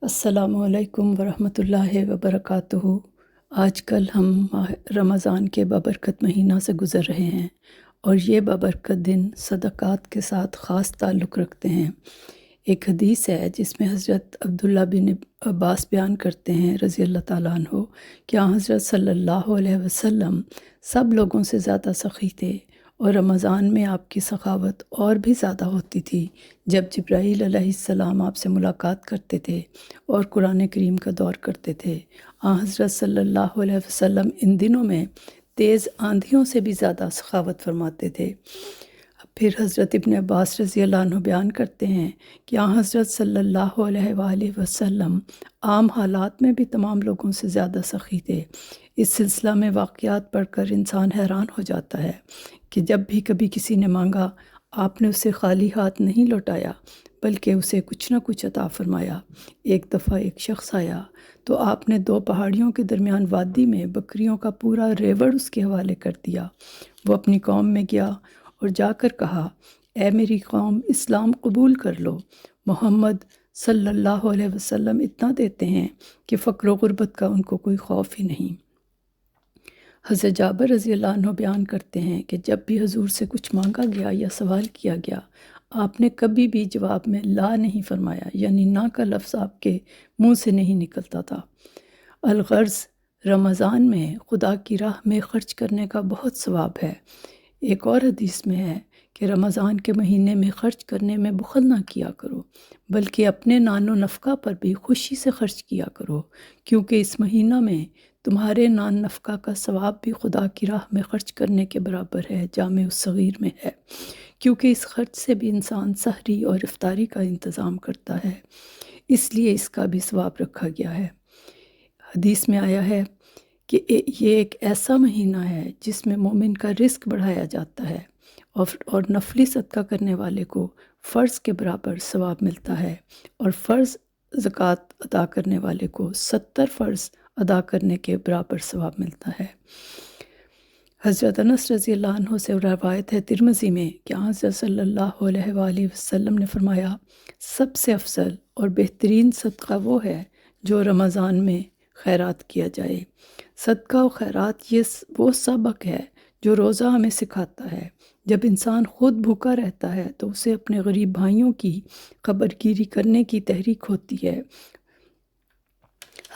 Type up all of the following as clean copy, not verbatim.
السلام علیکم ورحمۃ اللہ وبرکاتہ۔ آج کل ہم ماہ رمضان کے بابرکت مہینہ سے گزر رہے ہیں، اور یہ بابرکت دن صدقات کے ساتھ خاص تعلق رکھتے ہیں۔ ایک حدیث ہے جس میں حضرت عبداللہ بن عباس بیان کرتے ہیں رضی اللہ تعالیٰ عنہ کہ حضرت صلی اللہ علیہ وسلم سب لوگوں سے زیادہ سخی تھے، اور رمضان میں آپ کی سخاوت اور بھی زیادہ ہوتی تھی جب جبرائیل علیہ السلام آپ سے ملاقات کرتے تھے اور قرآن کریم کا دور کرتے تھے۔ حضرت صلی اللہ علیہ وسلم ان دنوں میں تیز آندھیوں سے بھی زیادہ سخاوت فرماتے تھے۔ پھر حضرت ابن عباس رضی اللہ عنہ بیان کرتے ہیں کہ حضرت صلی اللہ علیہ وآلہ وسلم عام حالات میں بھی تمام لوگوں سے زیادہ سخی تھے۔ اس سلسلہ میں واقعات پڑھ کر انسان حیران ہو جاتا ہے کہ جب بھی کبھی کسی نے مانگا، آپ نے اسے خالی ہاتھ نہیں لوٹایا بلکہ اسے کچھ نہ کچھ عطا فرمایا۔ ایک دفعہ ایک شخص آیا تو آپ نے 2 پہاڑیوں کے درمیان وادی میں بکریوں کا پورا ریوڑ اس کے حوالے کر دیا۔ وہ اپنی قوم میں گیا اور جا کر کہا، اے میری قوم، اسلام قبول کر لو۔ محمد صلی اللہ علیہ وسلم اتنا دیتے ہیں کہ فقر و غربت کا ان کو کوئی خوف ہی نہیں۔ حضرت جابر رضی اللہ عنہ بیان کرتے ہیں کہ جب بھی حضور سے کچھ مانگا گیا یا سوال کیا گیا، آپ نے کبھی بھی جواب میں لا نہیں فرمایا، یعنی نہ کا لفظ آپ کے منہ سے نہیں نکلتا تھا۔ الغرض رمضان میں خدا کی راہ میں خرچ کرنے کا بہت ثواب ہے۔ ایک اور حدیث میں ہے کہ رمضان کے مہینے میں خرچ کرنے میں بخل نہ کیا کرو، بلکہ اپنے نان و نفقہ پر بھی خوشی سے خرچ کیا کرو، کیونکہ اس مہینہ میں تمہارے نان نفقہ کا ثواب بھی خدا کی راہ میں خرچ کرنے کے برابر ہے۔ جامع الصغیر میں ہے، کیونکہ اس خرچ سے بھی انسان سحری اور افطاری کا انتظام کرتا ہے، اس لیے اس کا بھی ثواب رکھا گیا ہے۔ حدیث میں آیا ہے کہ یہ ایک ایسا مہینہ ہے جس میں مومن کا رزق بڑھایا جاتا ہے، اور نفلی صدقہ کرنے والے کو فرض کے برابر ثواب ملتا ہے، اور فرض زکوٰۃ ادا کرنے والے کو 70 فرض ادا کرنے کے برابر ثواب ملتا ہے۔ حضرت انس رضی اللہ عنہ سے روایت ہے ترمذی میں کہ حضرت صلی اللہ علیہ وآلہ وسلم نے فرمایا، سب سے افضل اور بہترین صدقہ وہ ہے جو رمضان میں خیرات کیا جائے۔ صدقہ و خیرات یہ وہ سبق ہے جو روزہ ہمیں سکھاتا ہے۔ جب انسان خود بھوکا رہتا ہے تو اسے اپنے غریب بھائیوں کی خبرگیری کرنے کی تحریک ہوتی ہے۔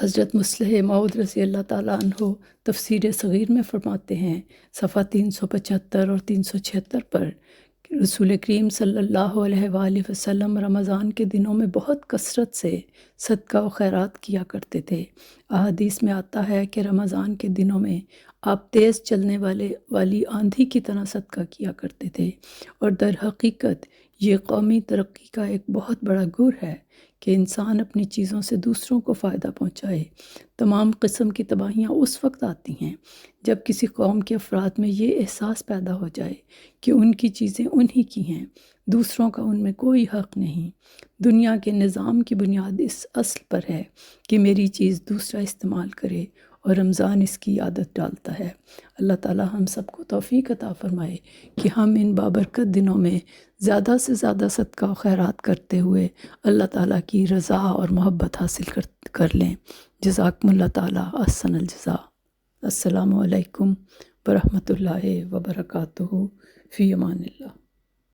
حضرت مصلح موعود رضی اللہ تعالیٰ عنہ تفسیر صغیر میں فرماتے ہیں، صفحہ 375 اور 376 پر، رسول کریم صلی اللہ علیہ وآلہ وسلم رمضان کے دنوں میں بہت کثرت سے صدقہ و خیرات کیا کرتے تھے۔ احادیث میں آتا ہے کہ رمضان کے دنوں میں آپ تیز چلنے والی آندھی کی طرح صدقہ کیا کرتے تھے، اور در حقیقت یہ قومی ترقی کا ایک بہت بڑا گر ہے کہ انسان اپنی چیزوں سے دوسروں کو فائدہ پہنچائے۔ تمام قسم کی تباہیاں اس وقت آتی ہیں جب کسی قوم کے افراد میں یہ احساس پیدا ہو جائے کہ ان کی چیزیں انہی کی ہیں، دوسروں کا ان میں کوئی حق نہیں۔ دنیا کے نظام کی بنیاد اس اصل پر ہے کہ میری چیز دوسرا استعمال کرے، اور رمضان اس کی عادت ڈالتا ہے۔ اللہ تعالی ہم سب کو توفیق عطا فرمائے کہ ہم ان بابرکت دنوں میں زیادہ سے زیادہ صدقہ و خیرات کرتے ہوئے اللہ تعالیٰ کی رضا اور محبت حاصل کر لیں۔ جزاکم اللہ تعالیٰ احسن الجزا۔ السلام علیکم ورحمۃ اللہ وبرکاتہ۔ فی امان اللہ۔